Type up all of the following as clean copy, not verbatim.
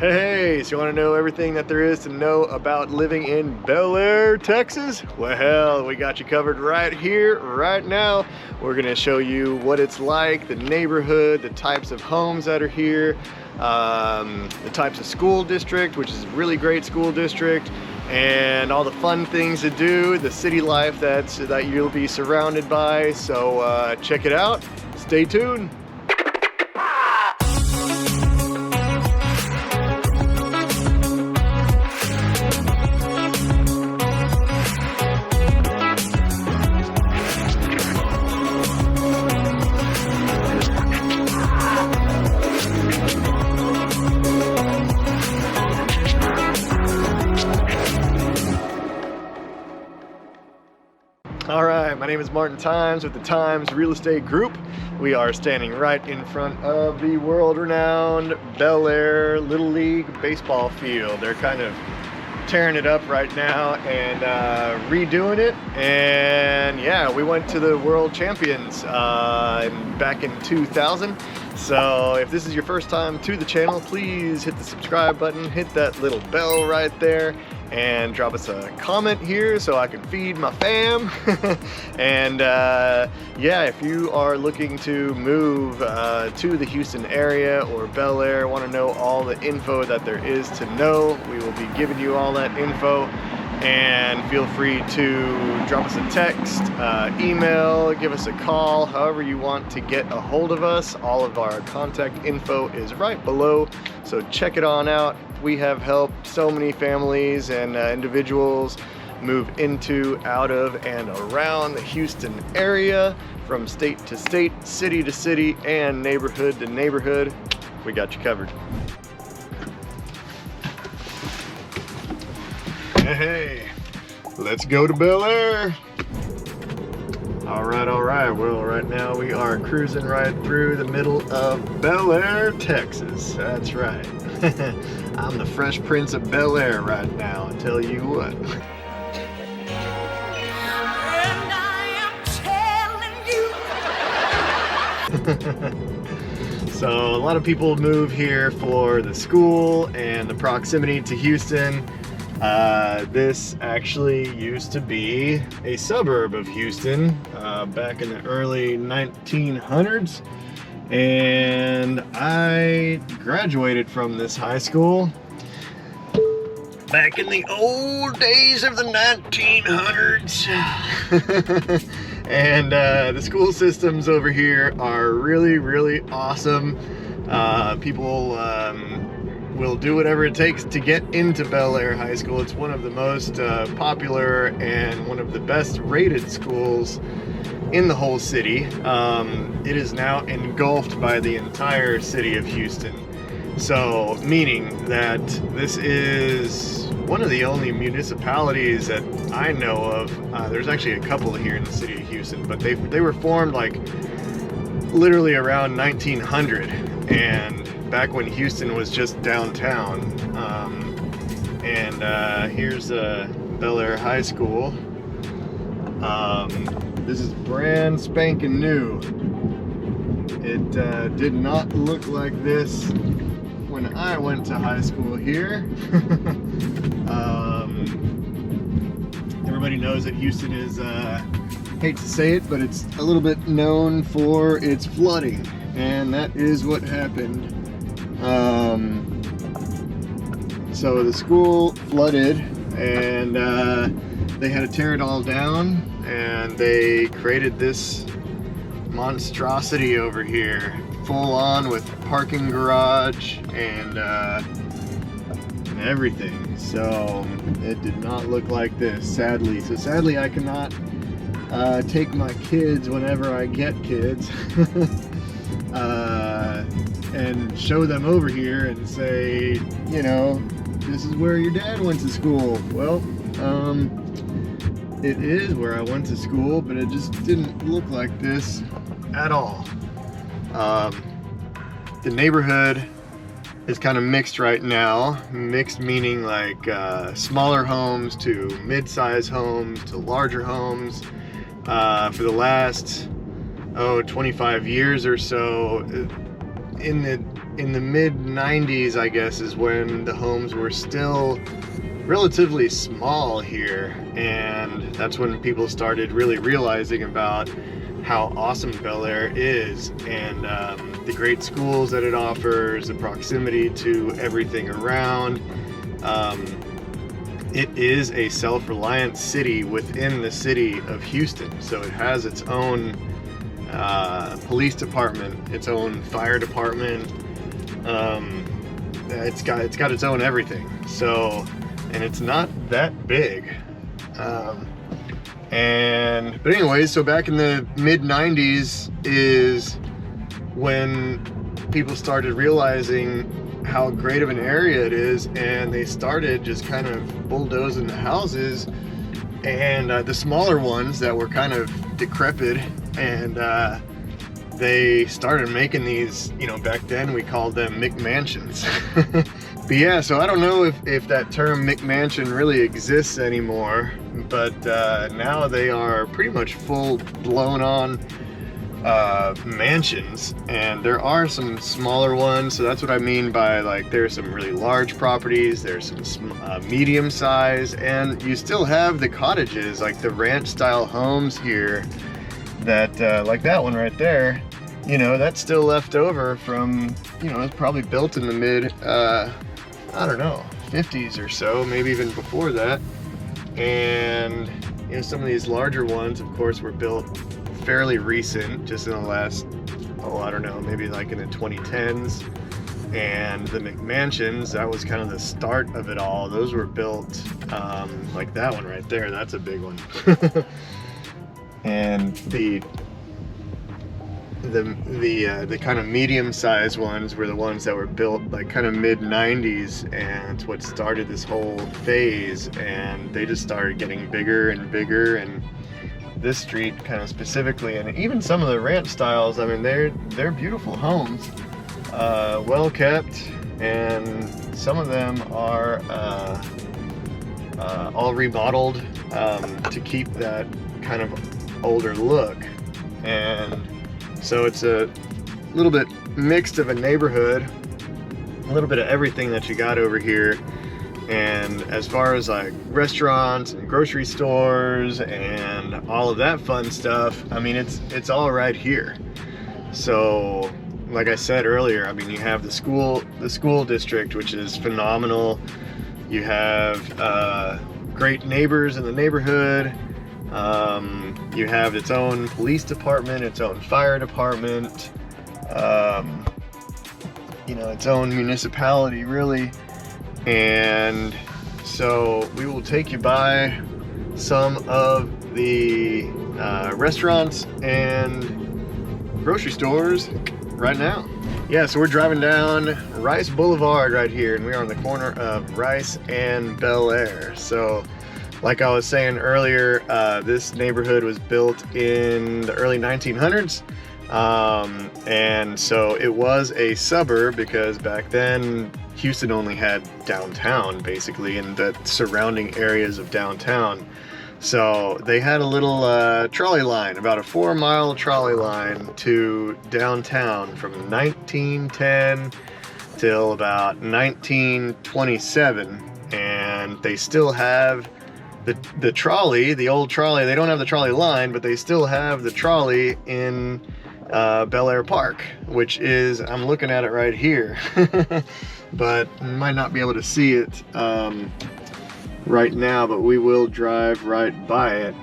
Hey, so you want to know everything that there is to know about living in BELLAIRE, Texas? Well, we got you covered right here, right now. We're going to show you what it's like, the neighborhood, the types of homes that are here, the types of school district, which is a really great school district, and all the fun things to do, the city life that you'll be surrounded by. So check it out. Stay tuned. All right, my name is Martin Times with the Times Real Estate Group. We are standing right in front of the world-renowned BELLAIRE Little League baseball field. They're kind of tearing it up right now and redoing it. And yeah, we went to the World Champions back in 2000. So if this is your first time to the channel, please hit the subscribe button, hit that little bell right there, and drop us a comment here so I can feed my fam. And yeah, if you are looking to move to the Houston area or BELLAIRE, want to know all the info that there is to know, we will be giving you all that info. And feel free to drop us a text, email, give us a call, however you want to get a hold of us. All of our contact info is right below, so check it on out. We have helped so many families and individuals move into, out of, and around the Houston area, from state to state, city to city, and neighborhood to neighborhood. We got you covered. Hey, let's go to BELLAIRE. All right. Well, right now we are cruising right through the middle of BELLAIRE, Texas. That's right. I'm the Fresh Prince of BELLAIRE right now, I tell you what. And I am telling you. So a lot of people move here for the school and the proximity to Houston. This actually used to be a suburb of Houston back in the early 1900s, and I graduated from this high school back in the old days of the 1900s. And the school systems over here are really awesome. People will do whatever it takes to get into BELLAIRE High School. It's one of the most popular and one of the best rated schools in the whole city. It is now engulfed by the entire city of Houston. So, meaning that this is one of the only municipalities that I know of. There's actually a couple here in the city of Houston, but they were formed like literally around 1900, and back when Houston was just downtown. Here's BELLAIRE High School. This is brand spanking new. It did not look like this when I went to high school here. Everybody knows that Houston is, hate to say it, but it's a little bit known for its flooding, and that is what happened. So the school flooded, and they had to tear it all down, and they created this monstrosity over here, full on with parking garage and everything. So it did not look like this, sadly. So sadly I cannot take my kids whenever I get kids and show them over here and say, you know, this is where your dad went to school. Well, it is where I went to school, but it just didn't look like this at all. The neighborhood is kind of mixed right now. Mixed meaning like smaller homes to mid-size homes to larger homes. For the last 25 years or so, in the in the mid 90s, I guess, is when the homes were still relatively small here, and that's when people started really realizing about how awesome Bellaire is, and the great schools that it offers, the proximity to everything around. It is a self-reliant city within the city of Houston, so it has its own police department, its own fire department. It's got its own everything. So, and it's not that big. But anyways, so back in the mid 90s is when people started realizing how great of an area it is, and they started just kind of bulldozing the houses, and the smaller ones that were kind of decrepit, and they started making these, you know, back then we called them McMansions. But yeah, so I don't know if that term McMansion really exists anymore, but now they are pretty much full blown on mansions, and there are some smaller ones. So that's what I mean by, like, there's some really large properties, there's some medium size, and you still have the cottages, like the ranch style homes here that like that one right there, you know, that's still left over from, you know, it's probably built in the mid I don't know, 50s or so, maybe even before that. And you know, some of these larger ones, of course, were built fairly recent, just in the last, oh, I don't know, maybe like in the 2010s. And the McMansions, that was kind of the start of it all. Those were built like that one right there. That's a big one. And the kind of medium-sized ones were the ones that were built like kind of mid-90s, and it's what started this whole phase, and they just started getting bigger and bigger. And this street kind of specifically, and even some of the ranch styles, I mean, they're beautiful homes, well kept, and some of them are all remodeled to keep that kind of older look. And so it's a little bit mixed of a neighborhood, a little bit of everything that you got over here. And as far as like restaurants and grocery stores and all of that fun stuff, I mean, it's all right here. So like I said earlier, I mean, you have the school district, which is phenomenal. You have great neighbors in the neighborhood. You have its own police department, its own fire department, you know, its own municipality, really. And so we will take you by some of the restaurants and grocery stores right now. Yeah, so we're driving down Rice Boulevard right here, and we are on the corner of Rice and Bellaire. So like I was saying earlier, this neighborhood was built in the early 1900s. And so it was a suburb, because back then Houston only had downtown basically, and the surrounding areas of downtown. So they had a little trolley line, about a 4-mile trolley line to downtown from 1910 till about 1927. And they still have the trolley, the old trolley. They don't have the trolley line, but they still have the trolley in Bellaire Park, which is, I'm looking at it right here, but you might not be able to see it right now, but we will drive right by it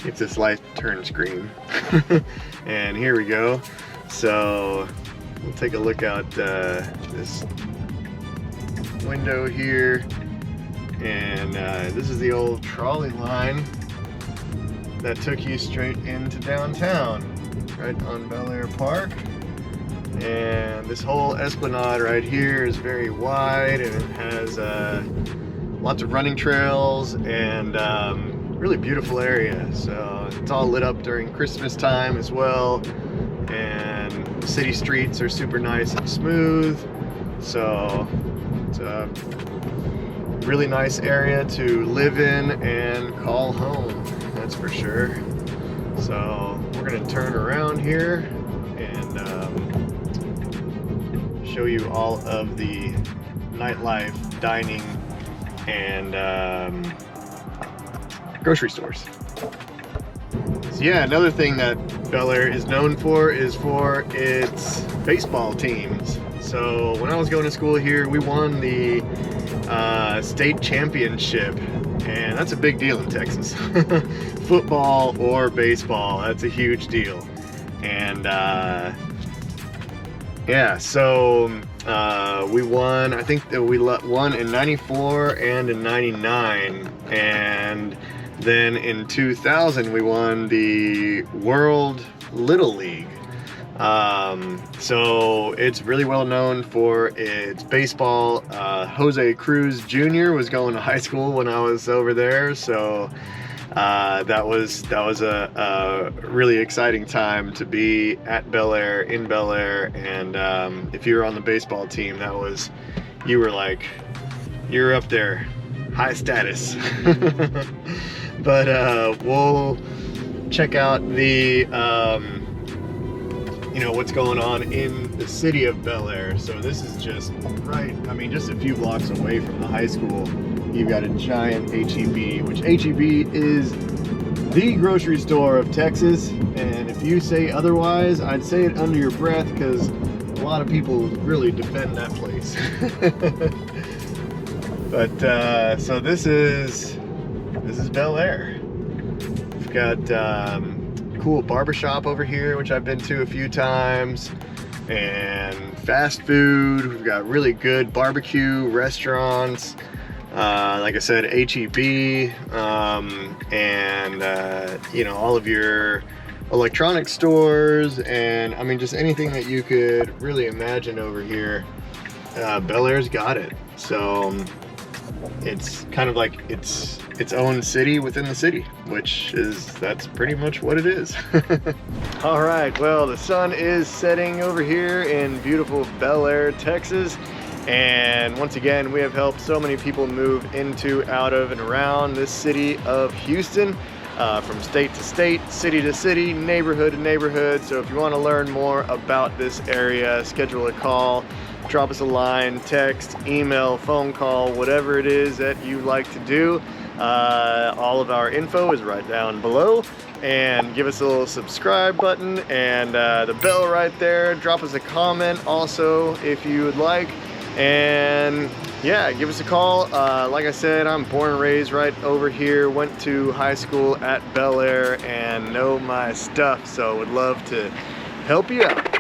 if this light turns green. And here we go. So we'll take a look out this window here. And this is the old trolley line that took you straight into downtown, right on Bellaire Park. And this whole esplanade right here is very wide, and it has lots of running trails, and really beautiful area. So it's all lit up during Christmas time as well, and the city streets are super nice and smooth. So it's a really nice area to live in and call home, that's for sure. So we're gonna turn around here, and show you all of the nightlife, dining, and grocery stores. So yeah, another thing that Bellaire is known for is for its baseball teams. So when I was going to school here, we won the state championship, and that's a big deal in Texas. Football or baseball, that's a huge deal. And yeah, so we won, I think that we won in 94 and in 99, and then in 2000 we won the World Little League. So it's really well known for its baseball. Jose Cruz Jr. was going to high school when I was over there, so that was a really exciting time to be at Bellaire, in Bellaire, and if you were on the baseball team, you're up there, high status. But we'll check out the you know, what's going on in the city of Bellaire. So this is just right, I mean, just a few blocks away from the high school. You've got a giant HEB, which HEB is the grocery store of Texas. And if you say otherwise, I'd say it under your breath, because a lot of people really defend that place. But so this is Bellaire. We've got cool barbershop over here, which I've been to a few times, and fast food. We've got really good barbecue restaurants, like I said, HEB, and you know, all of your electronic stores, and I mean, just anything that you could really imagine over here. Bellaire's got it. So it's kind of like its own city within the city, that's pretty much what it is. All right, well, the sun is setting over here in beautiful Bellaire, Texas. And once again, we have helped so many people move into, out of, and around this city of Houston, from state to state, city to city, neighborhood to neighborhood. So if you want to learn more about this area, schedule a call, drop us a line, text, email, phone call, whatever it is that you like to do. All of our info is right down below, and give us a little subscribe button and the bell right there. Drop us a comment also if you would like, and yeah, give us a call. Like I said, I'm born and raised right over here, went to high school at Bellaire, and know my stuff, so would love to help you out.